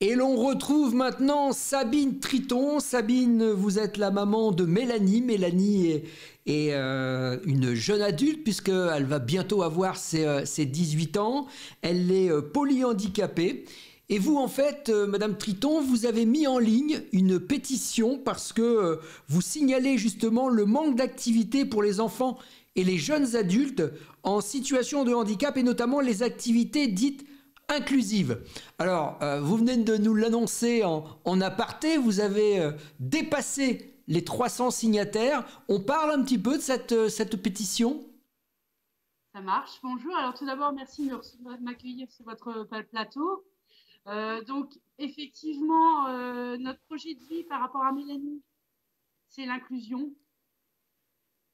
Et l'on retrouve maintenant Sabine Triton. Sabine, vous êtes la maman de Mélanie. Mélanie est une jeune adulte puisqu'elle va bientôt avoir ses 18 ans. Elle est polyhandicapée. Et vous, en fait, Madame Triton, vous avez mis en ligne une pétition parce que vous signalez justement le manque d'activité pour les enfants et les jeunes adultes en situation de handicap et notamment les activités dites inclusive. Alors, vous venez de nous l'annoncer en aparté, vous avez dépassé les 300 signataires. On parle un petit peu de cette pétition? Ça marche. Bonjour. Alors tout d'abord, merci de m'accueillir sur votre plateau. Donc, effectivement, notre projet de vie par rapport à Mélanie, c'est l'inclusion.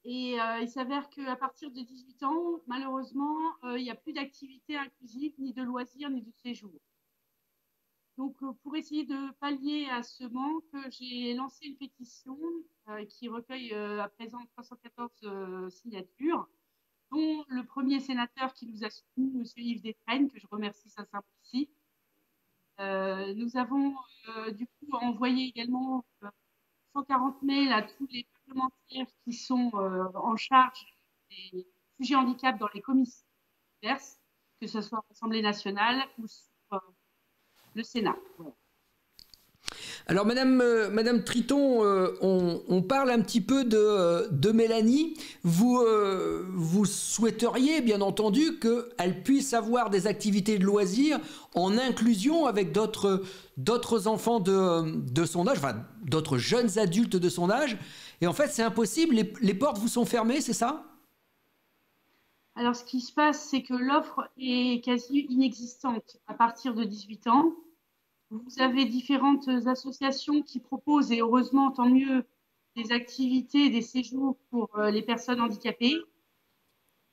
Et il s'avère qu'à partir de 18 ans, malheureusement, il n'y a plus d'activité inclusive, ni de loisirs, ni de séjour. Donc, pour essayer de pallier à ce manque, j'ai lancé une pétition qui recueille à présent 314 signatures, dont le premier sénateur qui nous a soutenu, M. Yves Détraigne, que je remercie sincèrement ici. Nous avons du coup envoyé également 140 mails à tous les parlementaires qui sont en charge des sujets handicap dans les commissions diverses, que ce soit à l'Assemblée nationale ou sur le Sénat. Voilà. Alors, Madame Triton, on parle un petit peu de Mélanie. Vous souhaiteriez, bien entendu, qu'elle puisse avoir des activités de loisirs en inclusion avec d'autres enfants de son âge, enfin, d'autres jeunes adultes de son âge. Et en fait, c'est impossible, les portes vous sont fermées, c'est ça? Alors, ce qui se passe, c'est que l'offre est quasi inexistante à partir de 18 ans. Vous avez différentes associations qui proposent, et heureusement, tant mieux, des activités, des séjours pour les personnes handicapées.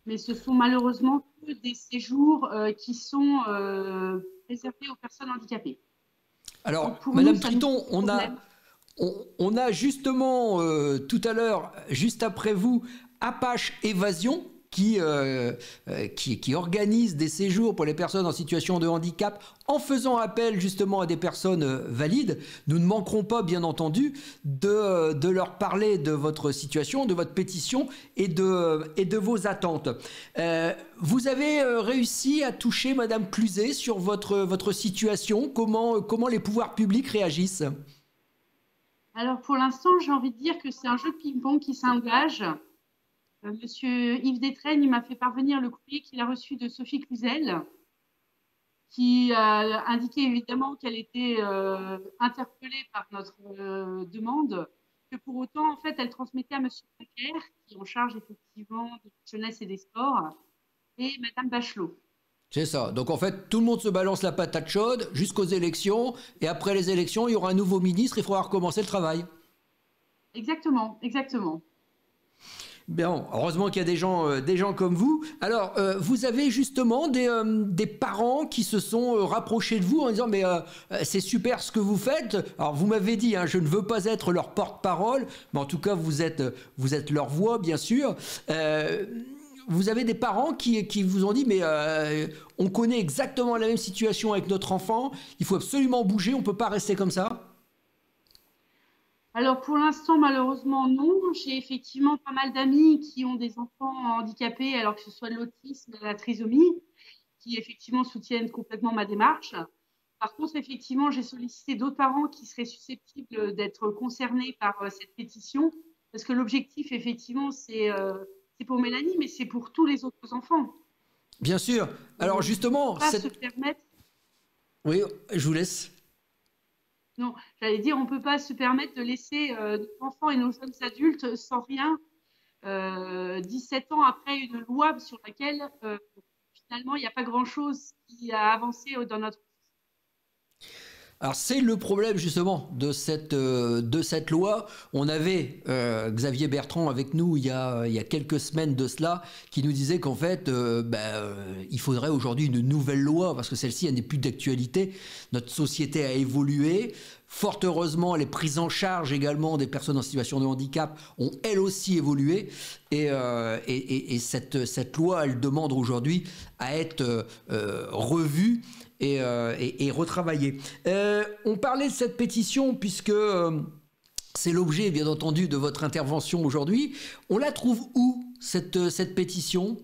Mais ce sont malheureusement que des séjours qui sont réservés aux personnes handicapées. Alors, pour Madame nous, Triton, on a justement tout à l'heure, juste après vous, Apache Évasion, qui organise des séjours pour les personnes en situation de handicap en faisant appel justement à des personnes valides. Nous ne manquerons pas, bien entendu, de leur parler de votre situation, de votre pétition et de vos attentes. Vous avez réussi à toucher Madame Cluzet sur votre situation. Comment les pouvoirs publics réagissent? Alors, pour l'instant, j'ai envie de dire que c'est un jeu de ping-pong qui s'engage. Monsieur Yves Détraigne m'a fait parvenir le courrier qu'il a reçu de Sophie Cluzel, qui a indiqué évidemment qu'elle était interpellée par notre demande, que pour autant, en fait, elle transmettait à Monsieur Becker, qui est en charge effectivement de la jeunesse et des sports, et Madame Bachelot. C'est ça. Donc en fait, tout le monde se balance la patate chaude jusqu'aux élections, et après les élections, il y aura un nouveau ministre, il faudra recommencer le travail. Exactement, exactement. Bien, heureusement qu'il y a des gens comme vous. Alors, vous avez justement des parents qui se sont rapprochés de vous en disant mais c'est super ce que vous faites. Alors, vous m'avez dit, hein, je ne veux pas être leur porte-parole, mais en tout cas, vous êtes leur voix, bien sûr. Vous avez des parents qui vous ont dit mais on connaît exactement la même situation avec notre enfant, il faut absolument bouger, on ne peut pas rester comme ça. Alors, pour l'instant, malheureusement, non. J'ai effectivement pas mal d'amis qui ont des enfants handicapés, alors que ce soit de l'autisme, de la trisomie, qui effectivement soutiennent complètement ma démarche. Par contre, effectivement, j'ai sollicité d'autres parents qui seraient susceptibles d'être concernés par cette pétition, parce que l'objectif, effectivement, c'est pour Mélanie, mais c'est pour tous les autres enfants. Bien sûr. Alors justement, on ne peut pas se permettre. Oui, je vous laisse. Non, j'allais dire, on ne peut pas se permettre de laisser nos enfants et nos jeunes adultes sans rien 17 ans après une loi sur laquelle finalement il n'y a pas grand-chose qui a avancé dans notre... Alors c'est le problème justement de cette loi. On avait Xavier Bertrand avec nous il y a quelques semaines de cela qui nous disait qu'en fait il faudrait aujourd'hui une nouvelle loi parce que celle-ci elle n'est plus d'actualité. Notre société a évolué. Fort heureusement, les prises en charge également des personnes en situation de handicap ont elles aussi évolué. Et cette loi, elle demande aujourd'hui à être revue et retravaillée. On parlait de cette pétition puisque c'est l'objet, bien entendu, de votre intervention aujourd'hui. On la trouve où, cette pétition ?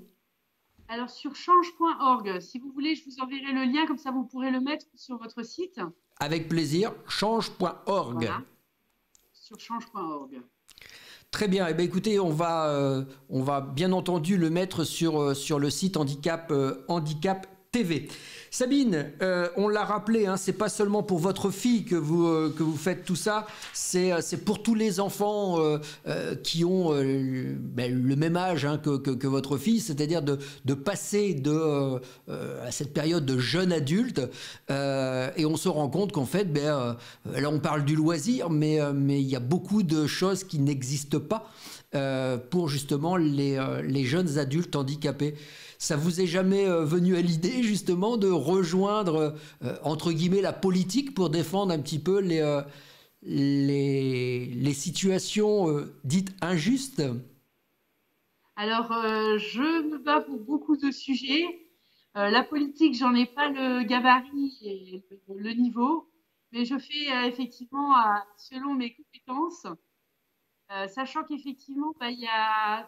Alors, sur change.org, si vous voulez, je vous enverrai le lien, comme ça vous pourrez le mettre sur votre site. Avec plaisir, change.org. Voilà, sur change.org. Très bien. Eh bien, écoutez, on va bien entendu le mettre sur le site Handicap TV. Sabine, on l'a rappelé, hein, c'est pas seulement pour votre fille que vous faites tout ça, c'est pour tous les enfants qui ont le même âge, hein, que votre fille, c'est-à-dire de passer à cette période de jeune adulte, et on se rend compte qu'en fait, là on parle du loisir, mais il y a beaucoup de choses qui n'existent pas pour justement les jeunes adultes handicapés. Ça vous est jamais venu à l'idée justement de rejoindre entre guillemets la politique pour défendre un petit peu les situations dites injustes? Alors, je me bats pour beaucoup de sujets. La politique, j'en ai pas le gabarit et le niveau, mais je fais effectivement selon mes compétences, sachant qu'effectivement, il y a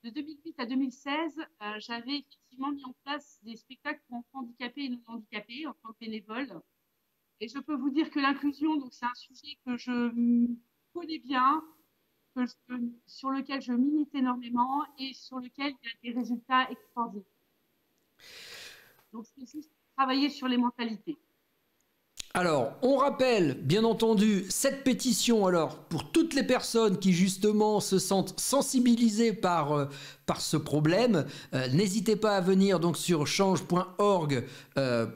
de 2008 à 2016, j'avais effectivement mis en place des spectacles pour enfants handicapés et non handicapés en tant que bénévole. Et je peux vous dire que l'inclusion, donc c'est un sujet que je connais bien, sur lequel je milite énormément et sur lequel il y a des résultats extraordinaires. Donc c'est juste travailler sur les mentalités. Alors, on rappelle, bien entendu, cette pétition, alors, pour toutes les personnes qui, justement, se sentent sensibilisées par ce problème, n'hésitez pas à venir donc sur change.org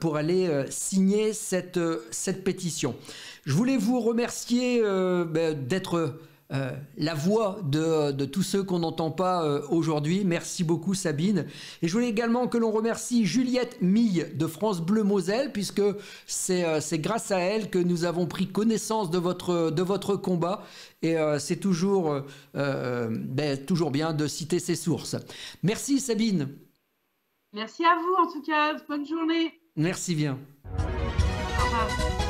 pour aller signer cette pétition. Je voulais vous remercier d'être la voix de tous ceux qu'on n'entend pas aujourd'hui. Merci beaucoup Sabine. Et je voulais également que l'on remercie Juliette Mille de France Bleu Moselle, puisque c'est grâce à elle que nous avons pris connaissance de votre combat. Et c'est toujours bien de citer ses sources. Merci Sabine. Merci à vous en tout cas. Bonne journée. Merci bien. Au revoir.